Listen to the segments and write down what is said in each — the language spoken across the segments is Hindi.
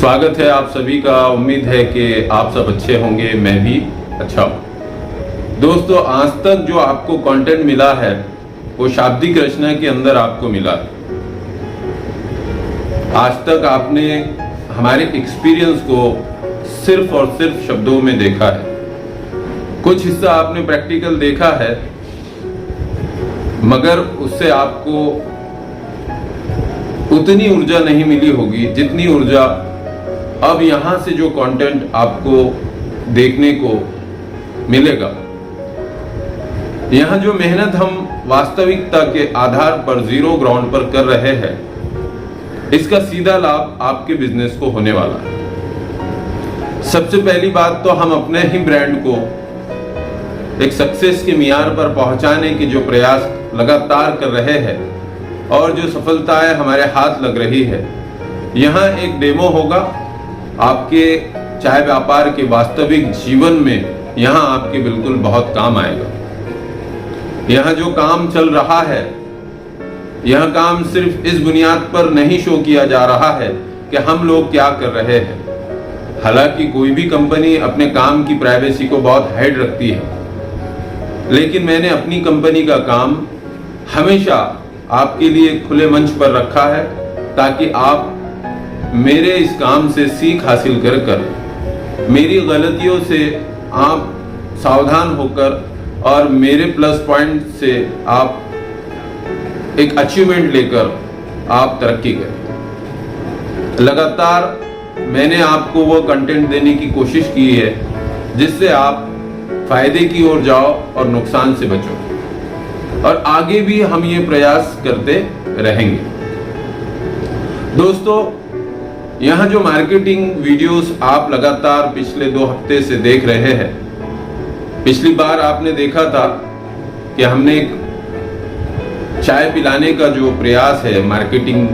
स्वागत है आप सभी का। उम्मीद है कि आप सब अच्छे होंगे, मैं भी अच्छा हूँ। दोस्तों, आज तक जो आपको कंटेंट मिला है वो शाब्दिक रचना के अंदर आपको मिला है। आज तक आपने हमारे एक्सपीरियंस को सिर्फ और सिर्फ शब्दों में देखा है। कुछ हिस्सा आपने प्रैक्टिकल देखा है, मगर उससे आपको उतनी ऊर्जा नहीं मिली होगी जितनी ऊर्जा अब यहां से जो कंटेंट आपको देखने को मिलेगा। यहां जो मेहनत हम वास्तविकता के आधार पर जीरो ग्राउंड पर कर रहे हैं, इसका सीधा लाभ आपके बिजनेस को होने वाला है। सबसे पहली बात तो हम अपने ही ब्रांड को एक सक्सेस के मियार पर पहुंचाने के जो प्रयास लगातार कर रहे हैं और जो सफलताएं हमारे हाथ लग रही है, यहाँ एक डेमो होगा आपके चाय व्यापार के वास्तविक जीवन में। यहाँ आपके बिल्कुल बहुत काम आएगा। यहाँ जो काम चल रहा है, यह काम सिर्फ इस बुनियाद पर नहीं शो किया जा रहा है कि हम लोग क्या कर रहे हैं। हालांकि कोई भी कंपनी अपने काम की प्राइवेसी को बहुत हाइड रखती है, लेकिन मैंने अपनी कंपनी का काम हमेशा आपके लिए खुले मंच पर रखा है, ताकि आप मेरे इस काम से सीख हासिल कर कर मेरी गलतियों से आप सावधान होकर और मेरे प्लस पॉइंट से आप एक अचीवमेंट लेकर आप तरक्की करें। लगातार मैंने आपको वो कंटेंट देने की कोशिश की है जिससे आप फायदे की ओर जाओ और नुकसान से बचो, और आगे भी हम ये प्रयास करते रहेंगे। दोस्तों, यहाँ जो मार्केटिंग वीडियोस आप लगातार पिछले 2 हफ्ते से देख रहे हैं, पिछली बार आपने देखा था कि हमने एक चाय पिलाने का जो प्रयास है मार्केटिंग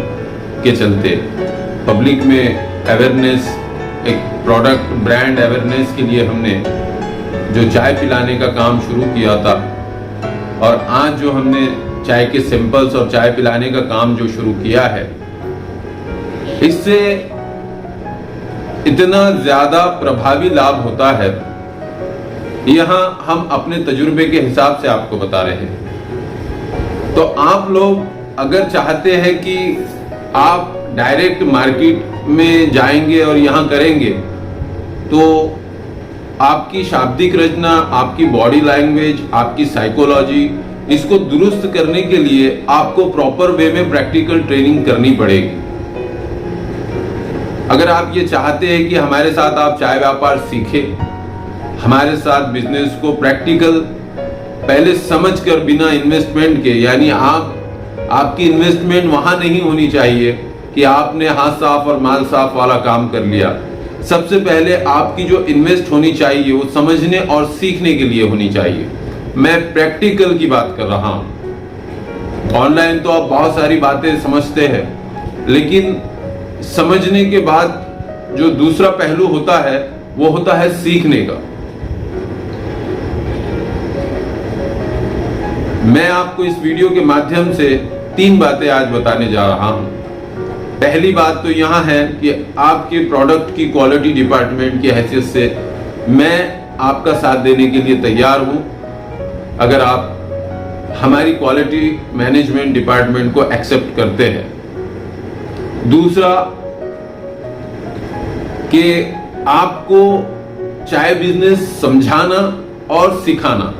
के चलते पब्लिक में अवेयरनेस, एक प्रोडक्ट ब्रांड अवेयरनेस के लिए हमने जो चाय पिलाने का काम शुरू किया था, और आज जो हमने चाय के सैंपल्स और चाय पिलाने का काम जो शुरू किया है, इससे इतना ज्यादा प्रभावी लाभ होता है। यहां हम अपने तजुर्बे के हिसाब से आपको बता रहे हैं। तो आप लोग अगर चाहते हैं कि आप डायरेक्ट मार्केट में जाएंगे और यहां करेंगे, तो आपकी शाब्दिक रचना, आपकी बॉडी लैंग्वेज, आपकी साइकोलॉजी, इसको दुरुस्त करने के लिए आपको प्रॉपर वे में प्रैक्टिकल ट्रेनिंग करनी पड़ेगी। अगर आप ये चाहते हैं कि हमारे साथ आप चाय व्यापार सीखें, हमारे साथ बिजनेस को प्रैक्टिकल पहले समझकर बिना इन्वेस्टमेंट के, यानी आपकी इन्वेस्टमेंट वहां नहीं होनी चाहिए कि आपने हाथ साफ और माल साफ वाला काम कर लिया। सबसे पहले आपकी जो इन्वेस्ट होनी चाहिए वो समझने और सीखने के लिए होनी चाहिए। मैं प्रैक्टिकल की बात कर रहा हूं। ऑनलाइन तो आप बहुत सारी बातें समझते हैं, लेकिन समझने के बाद जो दूसरा पहलू होता है वो होता है सीखने का। मैं आपको इस वीडियो के माध्यम से 3 बातें आज बताने जा रहा हूं। पहली बात तो यहां है कि आपके प्रोडक्ट की क्वालिटी डिपार्टमेंट की हैसियत से मैं आपका साथ देने के लिए तैयार हूं, अगर आप हमारी क्वालिटी मैनेजमेंट डिपार्टमेंट को एक्सेप्ट करते हैं। दूसरा कि आपको चाय बिजनेस समझाना और सिखाना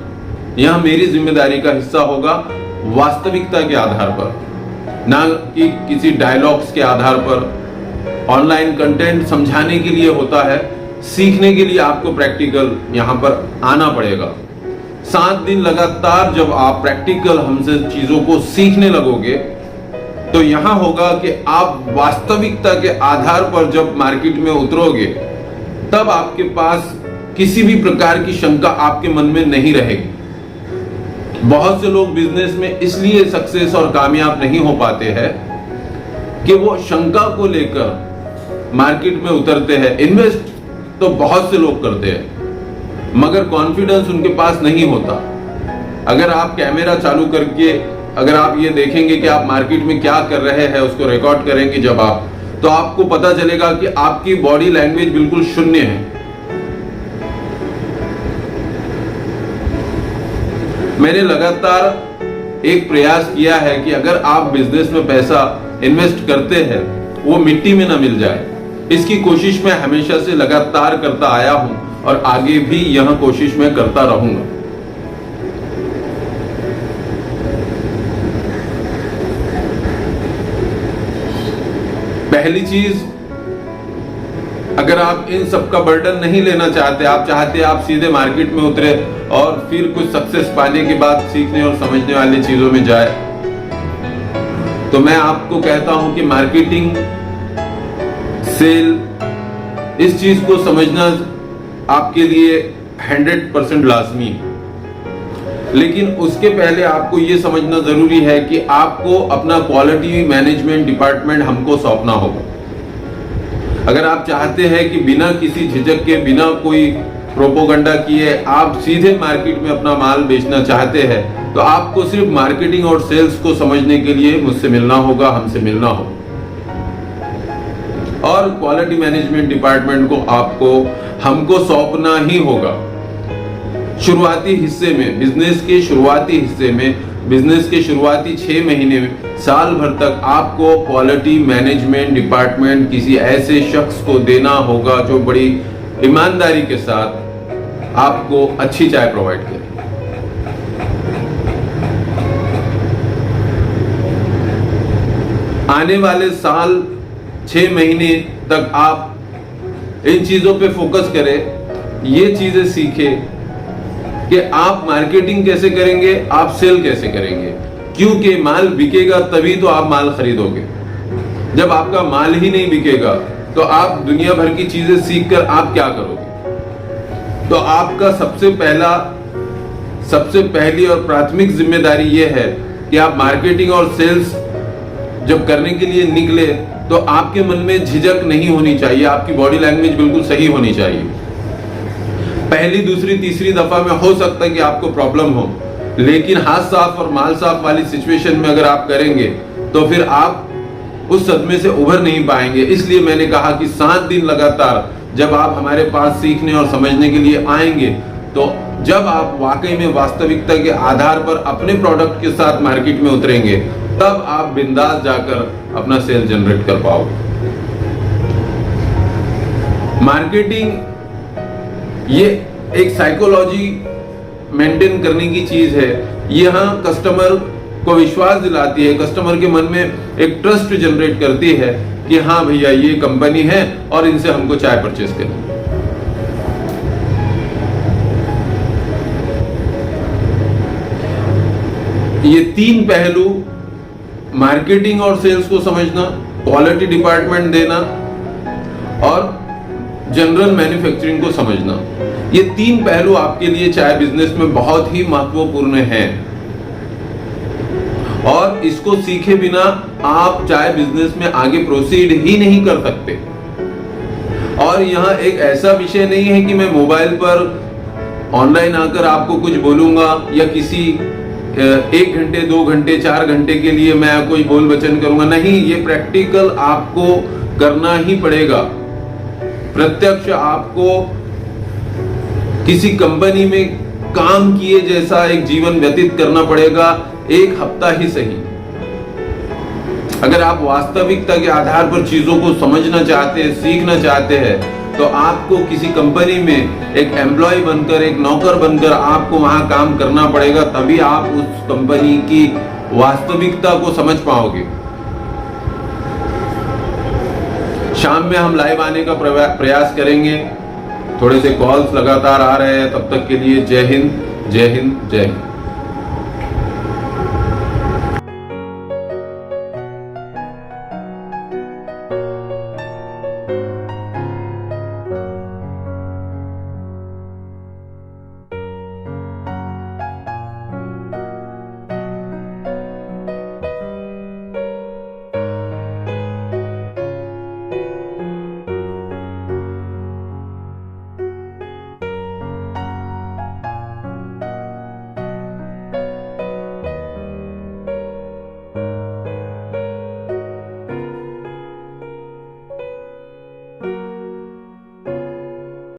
यह मेरी जिम्मेदारी का हिस्सा होगा, वास्तविकता के आधार पर, ना कि किसी डायलॉग्स के आधार पर। ऑनलाइन कंटेंट समझाने के लिए होता है, सीखने के लिए आपको प्रैक्टिकल यहां पर आना पड़ेगा। 7 दिन लगातार जब आप प्रैक्टिकल हमसे चीजों को सीखने लगोगे, तो यहां होगा कि आप वास्तविकता के आधार पर जब मार्केट में उतरोगे, तब आपके पास किसी भी प्रकार की शंका आपके मन में नहीं रहेगी। बहुत से लोग बिजनेस में इसलिए सक्सेस और कामयाब नहीं हो पाते हैं कि वो शंका को लेकर मार्केट में उतरते हैं। इन्वेस्ट तो बहुत से लोग करते हैं, मगर कॉन्फिडेंस उनके पास नहीं होता। अगर आप कैमरा चालू करके अगर आप ये देखेंगे कि आप मार्केट में क्या कर रहे हैं, उसको रिकॉर्ड करेंगे जब आप, तो आपको पता चलेगा कि आपकी बॉडी लैंग्वेज बिल्कुल शून्य है। मैंने लगातार एक प्रयास किया है कि अगर आप बिजनेस में पैसा इन्वेस्ट करते हैं वो मिट्टी में ना मिल जाए, इसकी कोशिश मैं हमेशा से लगातार करता आया हूं और आगे भी यह कोशिश मैं करता रहूंगा। पहली चीज, अगर आप इन सब का बर्डन नहीं लेना चाहते, आप चाहते आप सीधे मार्केट में उतरे और फिर कुछ सक्सेस पाने के बाद सीखने और समझने वाली चीजों में जाए, तो मैं आपको कहता हूं कि मार्केटिंग, सेल, इस चीज को समझना आपके लिए 100% लाजमी है। लेकिन उसके पहले आपको यह समझना जरूरी है कि आपको अपना क्वालिटी मैनेजमेंट डिपार्टमेंट हमको सौंपना होगा। अगर आप चाहते हैं कि बिना किसी झिझक के, बिना कोई प्रोपोगंडा किए आप सीधे मार्केट में अपना माल बेचना चाहते हैं, तो आपको सिर्फ मार्केटिंग और सेल्स को समझने के लिए मुझसे मिलना होगा, हमसे मिलना होगा। और क्वालिटी मैनेजमेंट डिपार्टमेंट को आपको हमको सौंपना ही होगा। शुरुआती हिस्से में, बिजनेस के शुरुआती हिस्से में, बिजनेस के शुरुआती 6 महीने में, साल भर तक आपको क्वालिटी मैनेजमेंट डिपार्टमेंट किसी ऐसे शख्स को देना होगा जो बड़ी ईमानदारी के साथ आपको अच्छी चाय प्रोवाइड करे। आने वाले साल 6 महीने तक आप इन चीजों पे फोकस करें, ये चीजें सीखें कि आप मार्केटिंग कैसे करेंगे, आप सेल कैसे करेंगे, क्योंकि माल बिकेगा तभी तो आप माल खरीदोगे। जब आपका माल ही नहीं बिकेगा तो आप दुनिया भर की चीजें सीखकर आप क्या करोगे। तो आपका सबसे पहली और प्राथमिक जिम्मेदारी यह है कि आप मार्केटिंग और सेल्स जब करने के लिए निकले तो आपके मन में झिझक नहीं होनी चाहिए, आपकी बॉडी लैंग्वेज बिल्कुल सही होनी चाहिए। पहली, दूसरी, तीसरी दफा में हो सकता है कि आपको प्रॉब्लम हो, लेकिन हाथ साफ और माल साफ वाली सिचुएशन में अगर आप करेंगे तो फिर आप उस सदमे से उभर नहीं पाएंगे। इसलिए मैंने कहा कि 7 दिन लगातार जब आप हमारे पास सीखने और समझने के लिए आएंगे, तो जब आप वाकई में वास्तविकता के आधार पर अपने प्रोडक्ट के साथ मार्केट में उतरेंगे, तब आप बिंदास जाकर अपना सेल जनरेट कर पाओगे। मार्केटिंग ये एक साइकोलॉजी मेंटेन करने की चीज है। यहां कस्टमर को विश्वास दिलाती है, कस्टमर के मन में एक ट्रस्ट जनरेट करती है कि हाँ भैया ये कंपनी है और इनसे हमको चाय परचेस करनी। ये 3 पहलू, मार्केटिंग और सेल्स को समझना, क्वालिटी डिपार्टमेंट देना और जनरल मैन्युफैक्चरिंग को समझना, ये 3 पहलू आपके लिए चाय बिजनेस में बहुत ही महत्वपूर्ण हैं। और इसको सीखे बिना आप चाय बिजनेस में आगे प्रोसीड ही नहीं कर सकते। और यह एक ऐसा विषय नहीं है कि मैं मोबाइल पर ऑनलाइन आकर आपको कुछ बोलूंगा या किसी 1 घंटे, 2 घंटे, 4 घंटे के लिए मैं कोई बोल वचन करूंगा। नहीं, ये प्रैक्टिकल आपको करना ही पड़ेगा। प्रत्यक्ष आपको किसी कंपनी में काम किए जैसा एक जीवन व्यतीत करना पड़ेगा, 1 हफ्ता ही सही। अगर आप वास्तविकता के आधार पर चीजों को समझना चाहते हैं, सीखना चाहते हैं, तो आपको किसी कंपनी में एक एम्प्लॉय बनकर, एक नौकर बनकर आपको वहां काम करना पड़ेगा, तभी आप उस कंपनी की वास्तविकता को समझ पाओगे। शाम में हम लाइव आने का प्रयास करेंगे। थोड़े से कॉल्स लगातार आ रहे हैं, तब तक के लिए जय हिंद, जय हिंद, जय हिंद। है।